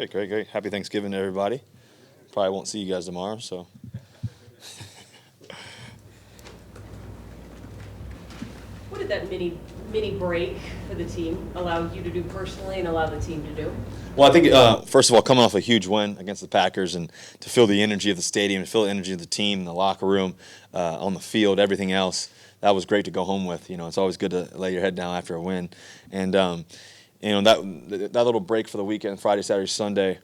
Great, great, great. Happy Thanksgiving to everybody. Probably won't see you guys tomorrow, so. What did that mini break for the team allow you to do personally and allow the team to do? Well, I think, first of all, coming off a huge win against the Packers and to feel the energy of the stadium, to feel the energy of the team, the locker room, on the field, everything else, that was great to go home with. You know, it's always good to lay your head down after a win. And, that little break for the weekend, Friday, Saturday, Sunday,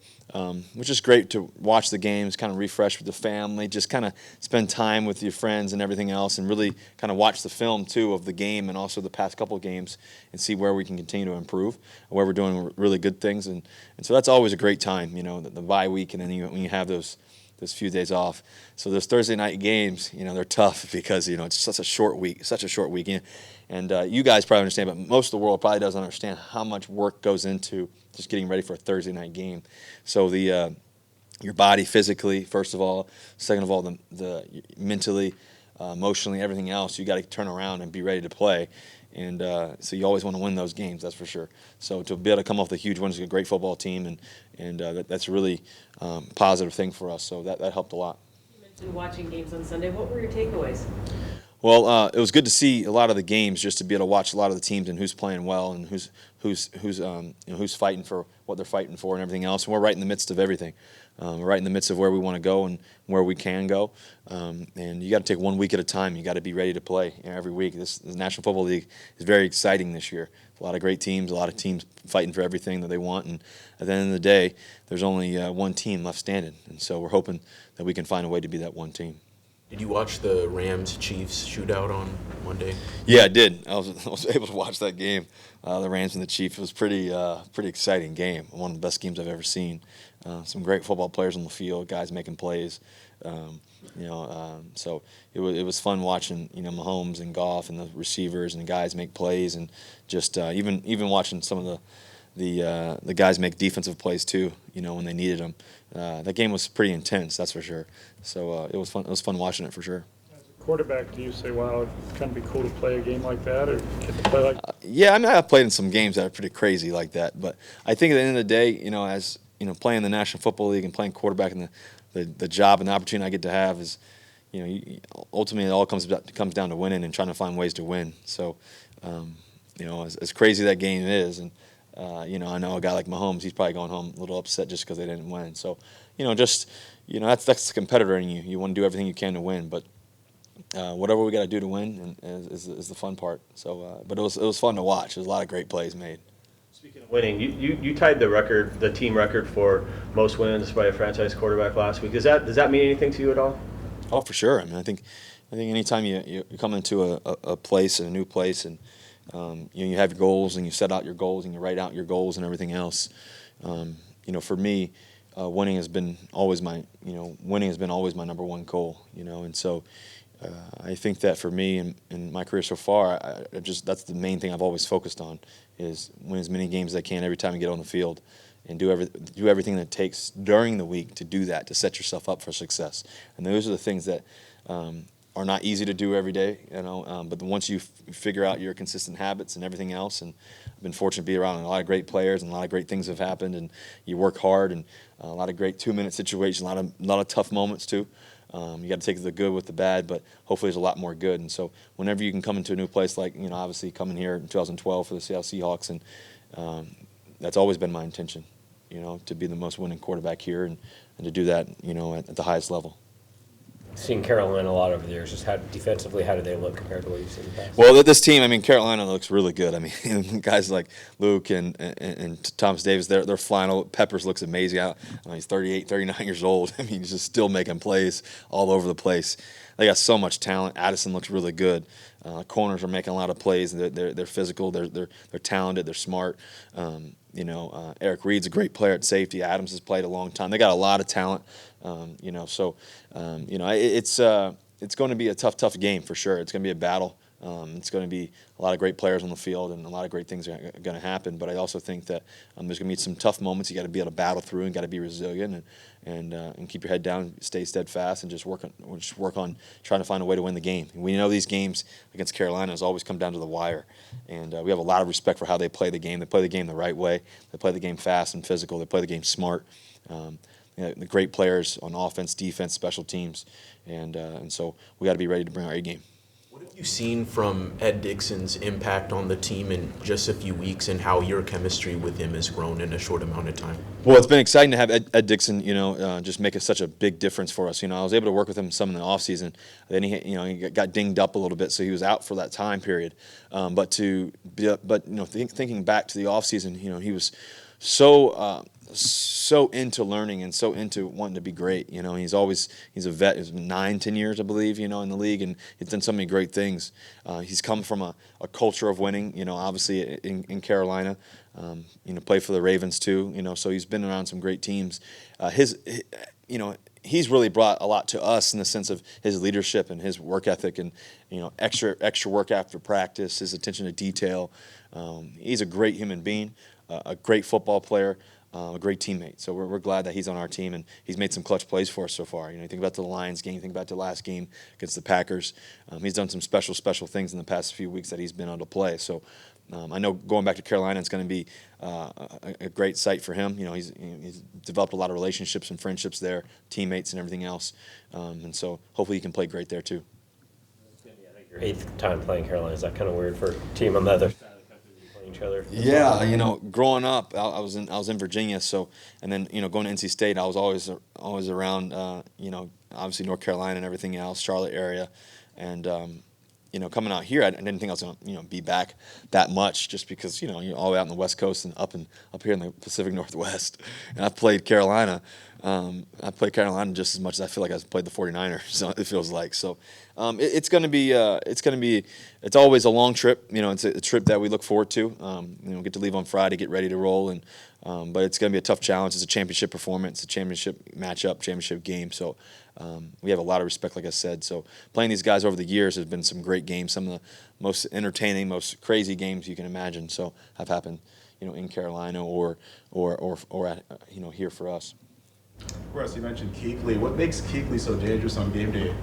which is great to watch the games, kind of refresh with the family, just kind of spend time with your friends and everything else, and really kind of watch the film too of the game and also the past couple of games and see where we can continue to improve, where we're doing really good things, and so that's always a great time, you know, the bye week, and then when you have those few days off. So those Thursday night games, you know, they're tough because, you know, it's such a short weekend. And you guys probably understand, but most of the world probably doesn't understand how much work goes into just getting ready for a Thursday night game. So your body physically, first of all, second of all, the mentally, emotionally, everything else, you got to turn around and be ready to play. And so you always want to win those games, that's for sure. So to be able to come off the huge win is a great football team, and that's a really positive thing for us. So that helped a lot. You mentioned watching games on Sunday. What were your takeaways? Well, it was good to see a lot of the games, just to be able to watch a lot of the teams and who's playing well and who's fighting for what they're fighting for and everything else. And we're right in the midst of everything. We're right in the midst of where we want to go and where we can go. And you got to take 1 week at a time. You got to be ready to play, you know, every week. This National Football League is very exciting this year. A lot of great teams, a lot of teams fighting for everything that they want. And at the end of the day, there's only one team left standing. And so we're hoping that we can find a way to be that one team. Did you watch the Rams-Chiefs shootout on Monday? Yeah, I did. I was able to watch that game, the Rams and the Chiefs. It was pretty exciting game. One of the best games I've ever seen. Some great football players on the field, guys making plays. So it was fun watching, you know, Mahomes and Goff and the receivers and the guys make plays, and just even watching some of the guys make defensive plays too, you know, when they needed them. That game was pretty intense, that's for sure. So it was fun. It was fun watching it for sure. As a quarterback, do you say, "Wow, it'd kind of be cool to play a game like that," or get to play like? Yeah, I mean, I've played in some games that are pretty crazy like that. But I think at the end of the day, you know, as you know, playing the National Football League and playing quarterback and the job and the opportunity I get to have is, you know, ultimately it all comes down to winning and trying to find ways to win. So, you know, as crazy that game is, and you know, I know a guy like Mahomes, he's probably going home a little upset just because they didn't win. So, you know, that's the competitor in you. You want to do everything you can to win, but whatever we got to do to win is the fun part. So, but it was fun to watch. There's a lot of great plays made. Speaking of winning, you tied the team record for most wins by a franchise quarterback last week. Does that mean anything to you at all? Oh, for sure. I mean, I think anytime you come into a place, a new place, and you have your goals and you set out your goals and you write out your goals and everything else. You know, for me, winning has been always my number one goal. You know, and so I think that for me in my career so far, that's the main thing I've always focused on, is win as many games as I can every time I get on the field, and do everything that it takes during the week to do that, to set yourself up for success. And those are the things that are not easy to do every day, you know. But once you figure out your consistent habits and everything else, and I've been fortunate to be around a lot of great players, and a lot of great things have happened, and you work hard, and a lot of great 2-minute situations, a lot of tough moments too. You got to take the good with the bad, but hopefully there's a lot more good. And so whenever you can come into a new place, like, you know, obviously coming here in 2012 for the Seattle Seahawks, and that's always been my intention, you know, to be the most winning quarterback here, and to do that, you know, at the highest level. Seen Carolina a lot over the years. Just how defensively, how do they look compared to what you've seen in the past? Well, this team, I mean, Carolina looks really good. I mean, guys like Luke and Thomas Davis, they're flying. Peppers looks amazing. I mean, he's 38, 39 years old. I mean, he's just still making plays all over the place. They got so much talent. Addison looks really good. Corners are making a lot of plays. They're physical. They're talented. They're smart. You know, Eric Reed's a great player at safety. Adams has played a long time. They got a lot of talent. You know, so you know, it's going to be a tough game for sure. It's going to be a battle. It's going to be a lot of great players on the field, and a lot of great things are going to happen. But I also think that there's going to be some tough moments. You got to be able to battle through, and got to be resilient, and keep your head down, stay steadfast, and just work on trying to find a way to win the game. And we know these games against Carolina has always come down to the wire, and we have a lot of respect for how they play the game. They play the game the right way. They play the game fast and physical. They play the game smart. The great players on offense, defense, special teams, and so we got to be ready to bring our A game. What have you seen from Ed Dixon's impact on the team in just a few weeks, and how your chemistry with him has grown in a short amount of time? Well, it's been exciting to have Ed Dixon, just make such a big difference for us. I was able to work with him some in the offseason. Then he got dinged up a little bit, so he was out for that time period. Thinking back to the offseason, he was so into learning and so into wanting to be great. He's a vet. He's been 9-10 years, I believe, in the league, and he's done so many great things. He's come from a culture of winning, obviously in Carolina. Played for the Ravens too, so he's been around some great teams. He's really brought a lot to us in the sense of his leadership and his work ethic, and extra work after practice, his attention to detail. He's a great human being, a great football player, a great teammate. So we're glad that he's on our team, and he's made some clutch plays for us so far. You think about the Lions game, think about the last game against the Packers. He's done some special things in the past few weeks that he's been able to play. So I know going back to Carolina, it's going to be a great sight for him. He's developed a lot of relationships and friendships there, teammates and everything else. And so hopefully he can play great there too. I think your 8th time playing Carolina. Is that kind of weird for a team on the other side of the country to be playing each other? Yeah, growing up, I was in Virginia, so, and then going to NC State, I was always around, obviously North Carolina and everything else, Charlotte area, and coming out here, I didn't think I was going to be back that much, just because you're all the way out on the West Coast and up here in the Pacific Northwest, and I've played Carolina. I played Carolina just as much as I feel like I've played the 49ers. So it feels like so. It's always a long trip. It's a trip that we look forward to. Get to leave on Friday, get ready to roll, and but it's going to be a tough challenge. It's a championship performance, a championship matchup, championship game. So we have a lot of respect, like I said. So playing these guys over the years has been some great games, some of the most entertaining, most crazy games you can imagine. So have happened, in Carolina or at, here for us. Russ, you mentioned Kuechly. What makes Kuechly so dangerous on game day?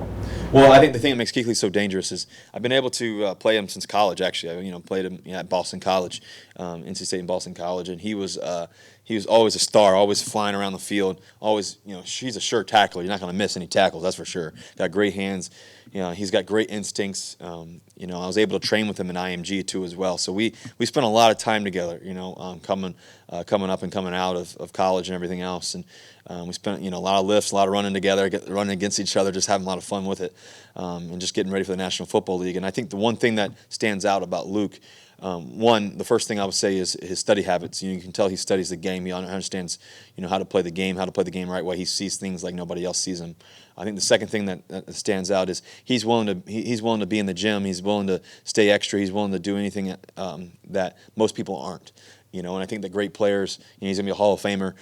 Well, I think the thing that makes Kuechly so dangerous is I've been able to play him since college. Actually, I played him at Boston College, NC State and Boston College, and he was always a star, always flying around the field. Always, he's a sure tackler. You're not going to miss any tackles, that's for sure. Got great hands. He's got great instincts. I was able to train with him in IMG too as well. So we spent a lot of time together. Coming up and coming out of college and everything else, and we spent a lot of lifts, a lot of running together, running against each other, just having a lot of fun with it, and just getting ready for the National Football League. And I think the one thing that stands out about Luke, the first thing I would say is his study habits. You can tell he studies the game. He understands, how to play the game, the right way. He sees things like nobody else sees them. I think the second thing that stands out is he's willing to be in the gym. He's willing to stay extra. He's willing to do anything that most people aren't. And I think that great players, he's gonna be a Hall of Famer.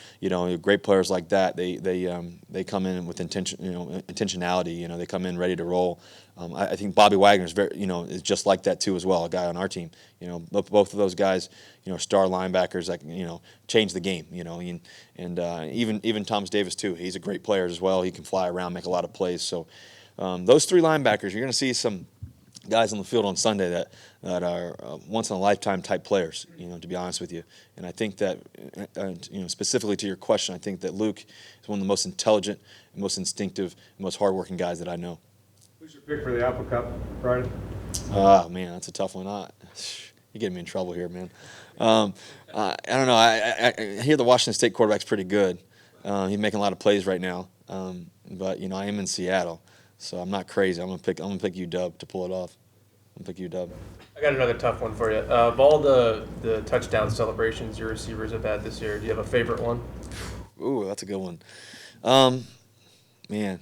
Great players like that, they come in with intentionality. They come in ready to roll. I think Bobby Wagner is is just like that too as well. A guy on our team. Both of those guys, star linebackers that change the game. And even Thomas Davis too. He's a great player as well. He can fly around, make a lot of plays. So those three linebackers, you're gonna see some guys on the field on Sunday that are once in a lifetime type players, to be honest with you. And I think that specifically to your question, I think that Luke is one of the most intelligent, most instinctive, most hardworking guys that I know. Who's your pick for the Apple Cup Friday? Oh man, that's a tough one. You're getting me in trouble here, man. I don't know. I hear the Washington State quarterback's pretty good. He's making a lot of plays right now. But I am in Seattle. So I'm not crazy. I'm gonna pick UW to pull it off. I'm gonna pick UW. I got another tough one for you. Of all the touchdown celebrations your receivers have had this year, do you have a favorite one? Ooh, that's a good one. Man,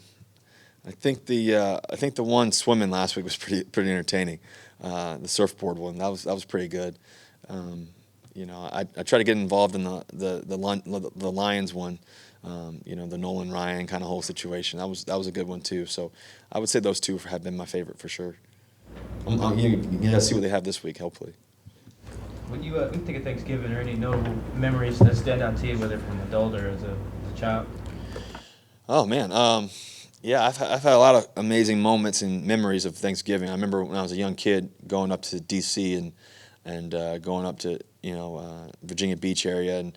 I think the one swimming last week was pretty entertaining. The surfboard one that was pretty good. I try to get involved in the Lions one. The Nolan Ryan kind of whole situation. That was a good one too. So I would say those two have been my favorite for sure. You gotta see what they have this week, hopefully. When you think of Thanksgiving, or any notable memories that stand out to you, whether from adult or as a child? Oh man, yeah, I've had a lot of amazing moments and memories of Thanksgiving. I remember when I was a young kid going up to D.C. and going up to Virginia Beach area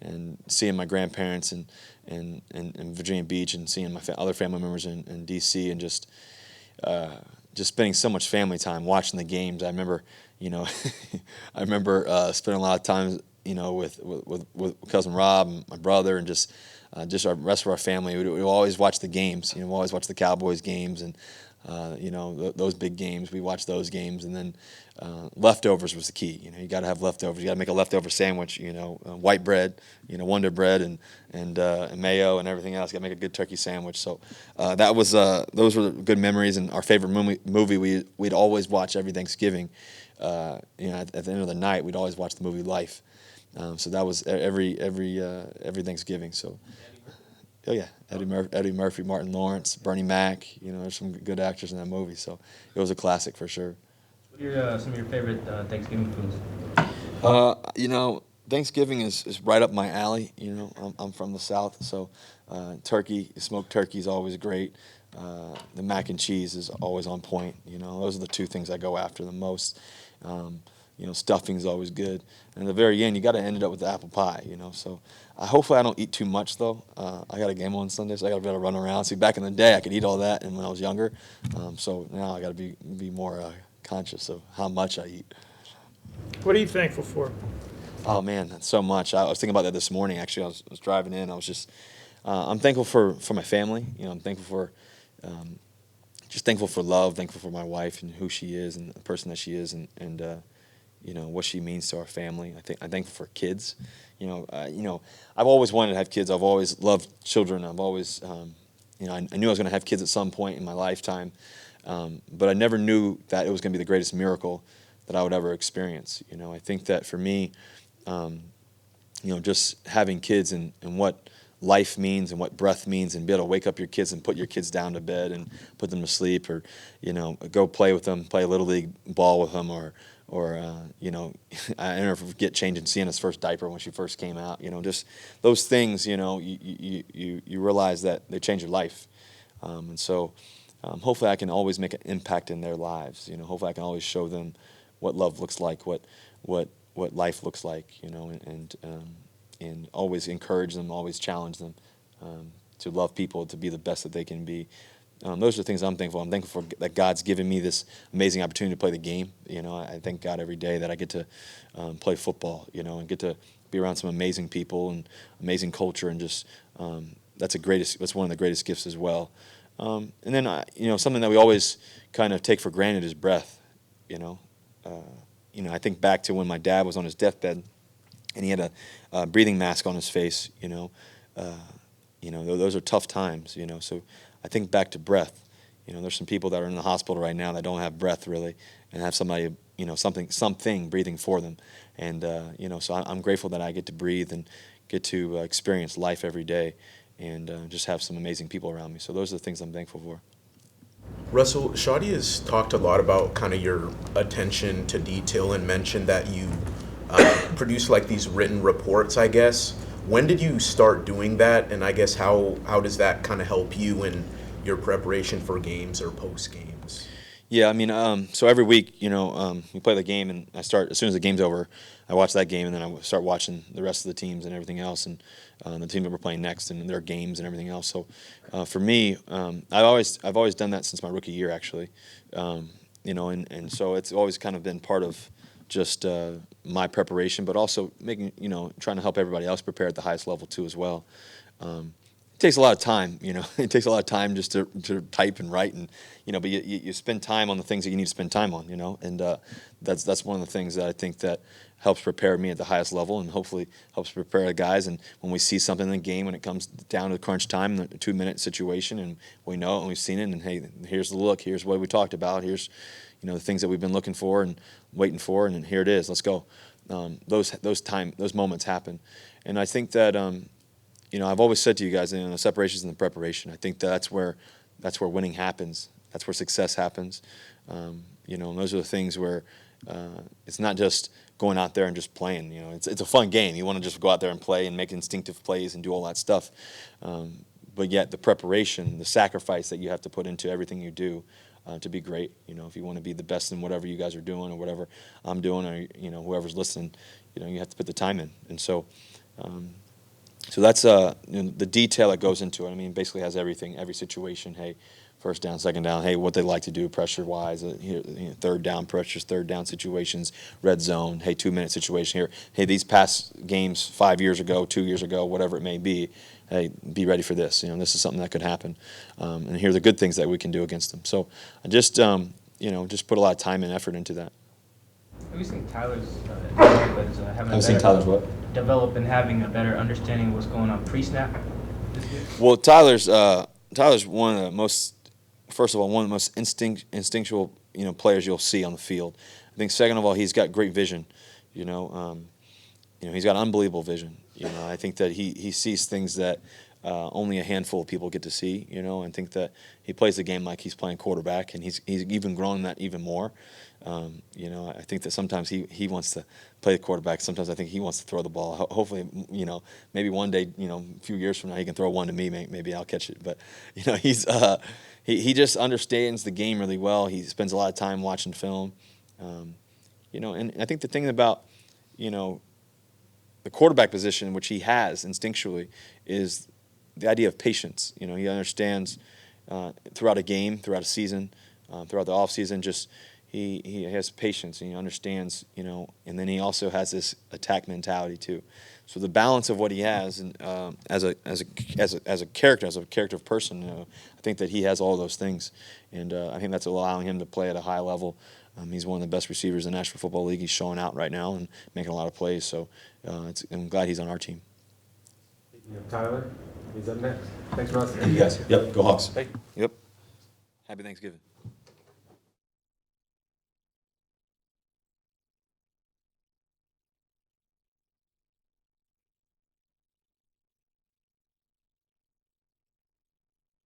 and seeing my grandparents and Virginia Beach and seeing my other family members in D.C. and just spending so much family time watching the games. I remember, I remember spending a lot of time, with cousin Rob and my brother and just our rest of our family. We always watch the games. We always watch the Cowboys games and those big games. We watch those games, and then leftovers was the key. You got to have leftovers. You got to make a leftover sandwich. White bread, Wonder Bread and mayo and everything else. You got to make a good turkey sandwich. So those were good memories. And our favorite movie we'd always watch every Thanksgiving. At the end of the night, we'd always watch the movie Life. So that was every Thanksgiving. So. Oh yeah, Eddie Murphy, Martin Lawrence, Bernie Mac. There's some good actors in that movie, so it was a classic for sure. What are some of your favorite Thanksgiving foods? Thanksgiving is right up my alley. I'm from the South, so smoked turkey is always great. The mac and cheese is always on point. Those are the two things I go after the most. Stuffing is always good. And at the very end, you got to end it up with the apple pie, So hopefully I don't eat too much, though. I got a game on Sunday, so I got to be able to run around. See, back in the day, I could eat all that and when I was younger. So now I got to be more conscious of how much I eat. What are you thankful for? Oh, man, so much. I was thinking about that this morning, actually. I was driving in. I was just I'm thankful for my family. I'm thankful for just thankful for love, thankful for my wife and who she is and the person that she is and what she means to our family. I'm thankful for kids. I've always wanted to have kids. I've always loved children. I've always, I knew I was going to have kids at some point in my lifetime, but I never knew that it was going to be the greatest miracle that I would ever experience. I think that for me, just having kids and what life means and what breath means and be able to wake up your kids and put your kids down to bed and put them to sleep or, go play with them, play a little league ball with them or I never forget changing Sienna's first diaper when she first came out. Just those things. You realize that they change your life, and so hopefully I can always make an impact in their lives. Hopefully I can always show them what love looks like, what life looks like. And always encourage them, always challenge them to love people, to be the best that they can be. Those are the things I'm thankful. I'm thankful for that God's given me this amazing opportunity to play the game. I thank God every day that I get to play football, and get to be around some amazing people and amazing culture, and just that's one of the greatest gifts as well. And then something that we always kind of take for granted is breath. I think back to when my dad was on his deathbed, and he had a breathing mask on his face. Those are tough times. So I think back to breath. There's some people that are in the hospital right now that don't have breath really, and have somebody, something breathing for them. And so I'm grateful that I get to breathe and get to experience life every day, and just have some amazing people around me. So those are the things I'm thankful for. Russell, Shadi has talked a lot about kind of your attention to detail and mentioned that you produce like these written reports, I guess. When did you start doing that, and I guess how does that kind of help you in your preparation for games or post games? Yeah, so every week, we play the game, and I start as soon as the game's over. I watch that game, and then I start watching the rest of the teams and everything else, and the team that we're playing next, and their games and everything else. So, for me, I've always done that since my rookie year, actually. And so it's always kind of been part of just my preparation, but also making, trying to help everybody else prepare at the highest level too as well. It takes a lot of time, It takes a lot of time just to type and write, and but you spend time on the things that you need to spend time on, and that's one of the things that I think that helps prepare me at the highest level, and hopefully helps prepare the guys. And when we see something in the game, when it comes down to crunch time, the 2-minute situation, and we know it and we've seen it, and hey, here's the look, here's what we talked about, here's the things that we've been looking for and waiting for, and here it is. Let's go. Those moments happen, and I think that I've always said to you guys, the separations and the preparation. I think that's where winning happens. That's where success happens. You know, and those are the things where it's not just going out there and just playing. You know, it's a fun game. You want to just go out there and play and make instinctive plays and do all that stuff. But yet the preparation, the sacrifice that you have to put into everything you do to be great. You know, if you want to be the best in whatever you guys are doing or whatever I'm doing or, you know, whoever's listening, you know, you have to put the time in. And so so that's you know, the detail that goes into it. I mean, basically has everything, every situation. Hey, first down, second down. Hey, what they like to do pressure-wise. Third down pressures, third down situations, red zone. Hey, 2-minute situation here. Hey, these past games 5 years ago, 2 years ago, whatever it may be. Hey, be ready for this. You know, this is something that could happen. And here are the good things that we can do against them. So I just you know, just put a lot of time and effort into that. Have you seen Tyler's having I've seen Tyler's what? develop and having a better understanding of what's going on pre-snap this year? Well, Tyler's one of the most, first of all, one of the most instinctual, you know, players you'll see on the field. I think second of all, he's got great vision. You know, he's got unbelievable vision. You know, I think that he sees things that only a handful of people get to see. You know, and think that he plays the game like he's playing quarterback, and he's even grown that even more. You know, I think that sometimes he wants to play the quarterback. Sometimes I think he wants to throw the ball. Hopefully, you know, maybe one day, you know, a few years from now, he can throw one to me. Maybe I'll catch it. But, you know, he just understands the game really well. He spends a lot of time watching film. You know, and I think the thing about, you know, the quarterback position, which he has instinctually, is the idea of patience. You know, he understands throughout a game, throughout a season, throughout the off season, just he has patience and he understands, you know, and then he also has this attack mentality too. So the balance of what he has, and as a character of person, you know, I think that he has all those things, and I think that's allowing him to play at a high level. He's one of the best receivers in the National Football League. He's showing out right now and making a lot of plays. So I'm glad he's on our team. Tyler, he's up next. Thanks, Russ. You guys. Yep. Go Hawks. Thank you. Yep. Happy Thanksgiving.